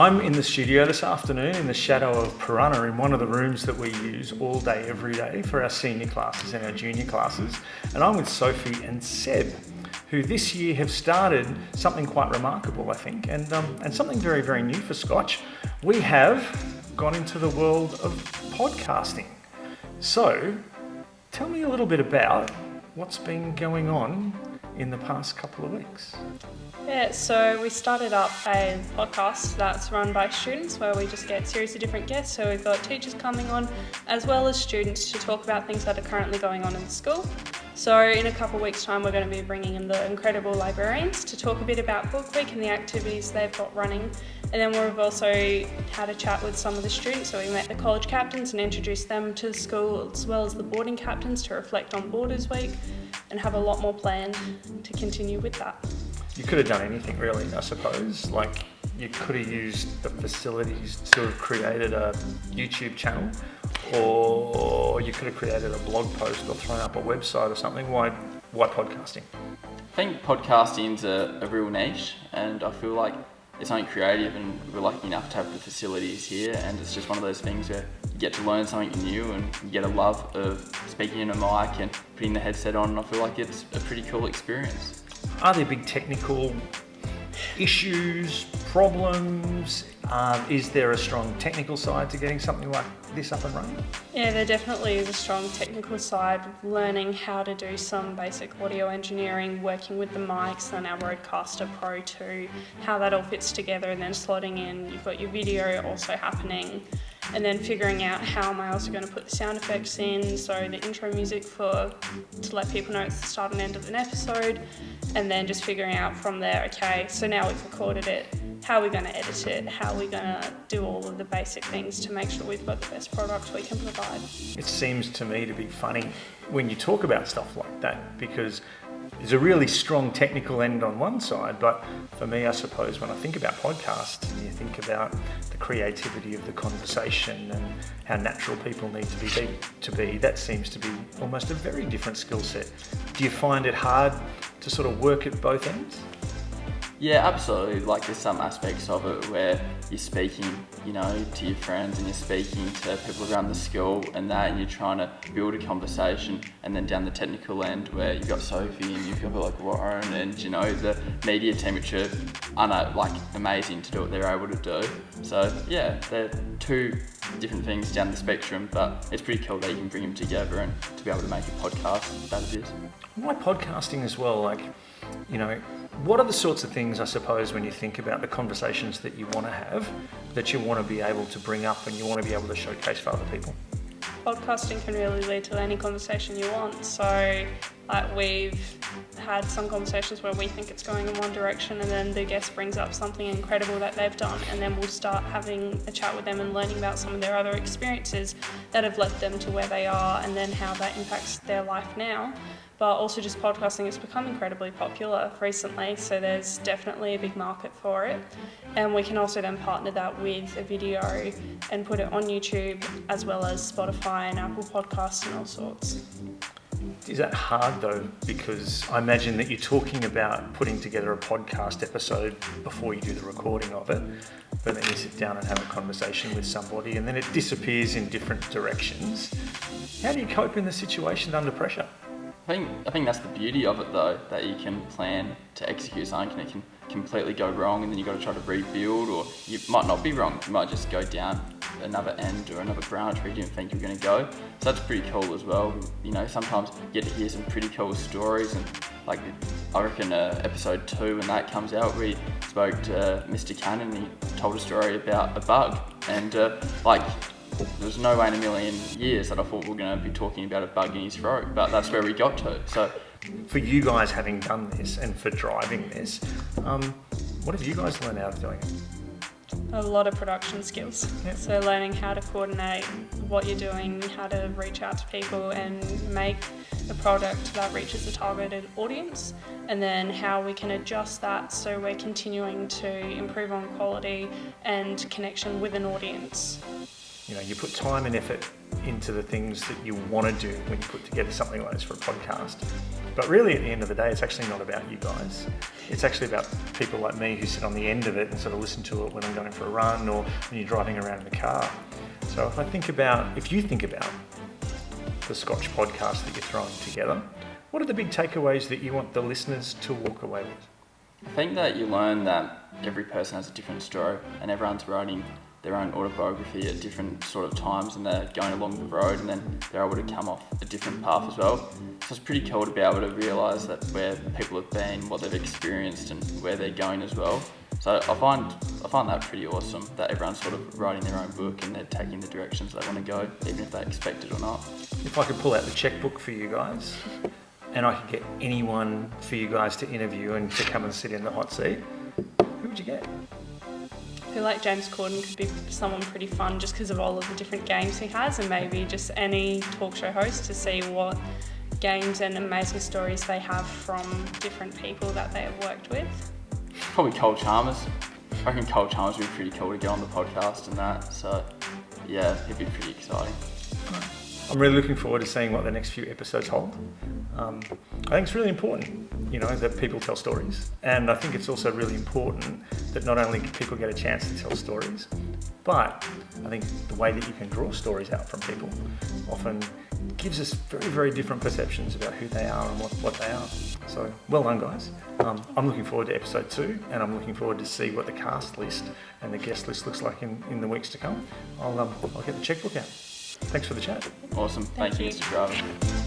I'm in the studio this afternoon in the shadow of Piranha in one of the rooms that we use all day, every day for our senior classes and our junior classes. And I'm with Sophie and Seb, who this year have started something quite remarkable, I think, and something very, very new for Scotch. We have gone into the world of podcasting. So, tell me a little bit about what's been going on in the past couple of weeks. Yeah, so we started up a podcast that's run by students where we just get a series of different guests. So we've got teachers coming on as well as students to talk about things that are currently going on in the school. So in a couple of weeks' time, we're going to be bringing in the incredible librarians to talk a bit about Book Week and the activities they've got running. And then we've also had a chat with some of the students. So we met the college captains and introduced them to the school, as well as the boarding captains to reflect on Boarders Week and have a lot more planned to continue with that. You could have done anything really, I suppose. Like, you could have used the facilities to have created a YouTube channel, or you could have created a blog post or thrown up a website or something. Why podcasting? I think podcasting's a real niche, and I feel like it's something creative, and we're lucky enough to have the facilities here, and it's just one of those things where you get to learn something new and you get a love of speaking in a mic and putting the headset on, and I feel like it's a pretty cool experience. Are there big technical issues, problems? Is there a strong technical side to getting something like this up and running? Yeah, there definitely is a strong technical side, learning how to do some basic audio engineering, working with the mics and our Rodecaster Pro 2, how that all fits together, and then slotting in, you've got your video also happening, and then figuring out how am I also going to put the sound effects in, so the intro music to let people know it's the start and end of an episode, and then just figuring out from there, okay, so now we've recorded it, how are we going to edit it, how are we going to do all of the basic things to make sure we've got the best product we can provide. It seems to me to be funny when you talk about stuff like that, because there's a really strong technical end on one side, but for me, I suppose, when I think about podcasts, and you think about the creativity of the conversation and how natural people need to be, that seems to be almost a very different skill set. Do you find it hard to sort of work at both ends? Yeah, absolutely. Like, there's some aspects of it where you're speaking, to your friends, and you're speaking to people around the school and that, and you're trying to build a conversation. And then down the technical end where you've got Sophie and you've got like Warren and, the media team, which are amazing to do what they're able to do. So yeah, they're two different things down the spectrum, but it's pretty cool that you can bring them together and to be able to make a podcast that it is. Why podcasting as well? What are the sorts of things, I suppose, when you think about the conversations that you want to have, that you want to be able to bring up and you want to be able to showcase for other people? Podcasting can really lead to any conversation you want. So we've had some conversations where we think it's going in one direction, and then the guest brings up something incredible that they've done, and then we'll start having a chat with them and learning about some of their other experiences that have led them to where they are, and then how that impacts their life now. But also just podcasting has become incredibly popular recently, so there's definitely a big market for it. And we can also then partner that with a video and put it on YouTube, as well as Spotify and Apple Podcasts and all sorts. Is that hard though? Because I imagine that you're talking about putting together a podcast episode before you do the recording of it, but then you sit down and have a conversation with somebody and then it disappears in different directions. How do you cope in the situation under pressure? I think that's the beauty of it though, that you can plan to execute something and it can completely go wrong, and then you've got to try to rebuild, or you might not be wrong, you might just go down another end or another branch where you didn't think you were going to go. So that's pretty cool as well. Sometimes you get to hear some pretty cool stories, and I reckon episode 2 when that comes out, we spoke to Mr. Cannon and he told a story about a bug, and there's no way in a million years that I thought we were going to be talking about a bug in his throat, but that's where we got to. So, for you guys having done this and for driving this, what have you guys learned out of doing it? A lot of production skills. Yep. So learning how to coordinate what you're doing, how to reach out to people and make a product that reaches the targeted audience, and then how we can adjust that so we're continuing to improve on quality and connection with an audience. You put time and effort into the things that you want to do when you put together something like this for a podcast. But really, at the end of the day, it's actually not about you guys. It's actually about people like me who sit on the end of it and sort of listen to it when I'm going for a run or when you're driving around in the car. So if you think about the Scotch podcast that you're throwing together, what are the big takeaways that you want the listeners to walk away with? I think that you learn that every person has a different story and everyone's writing their own autobiography at different sort of times, and they're going along the road and then they're able to come off a different path as well. So it's pretty cool to be able to realise that where people have been, what they've experienced and where they're going as well. So I find that pretty awesome, that everyone's sort of writing their own book and they're taking the directions they want to go, even if they expect it or not. If I could pull out the checkbook for you guys and I could get anyone for you guys to interview and to come and sit in the hot seat, who would you get? I feel like James Corden could be someone pretty fun just because of all of the different games he has, and maybe just any talk show host to see what games and amazing stories they have from different people that they have worked with. Probably Cole Chalmers. I reckon Cole Chalmers would be pretty cool to get on the podcast and that. So yeah, it'd be pretty exciting. I'm really looking forward to seeing what the next few episodes hold. I think it's really important, that people tell stories. And I think it's also really important that not only people get a chance to tell stories, but I think the way that you can draw stories out from people often gives us very, very different perceptions about who they are and what they are. So well done, guys. I'm looking forward to episode 2, and I'm looking forward to see what the cast list and the guest list looks like in the weeks to come. I'll get the checkbook out. Thanks for the chat. Awesome. Thank you, Mr. Driver.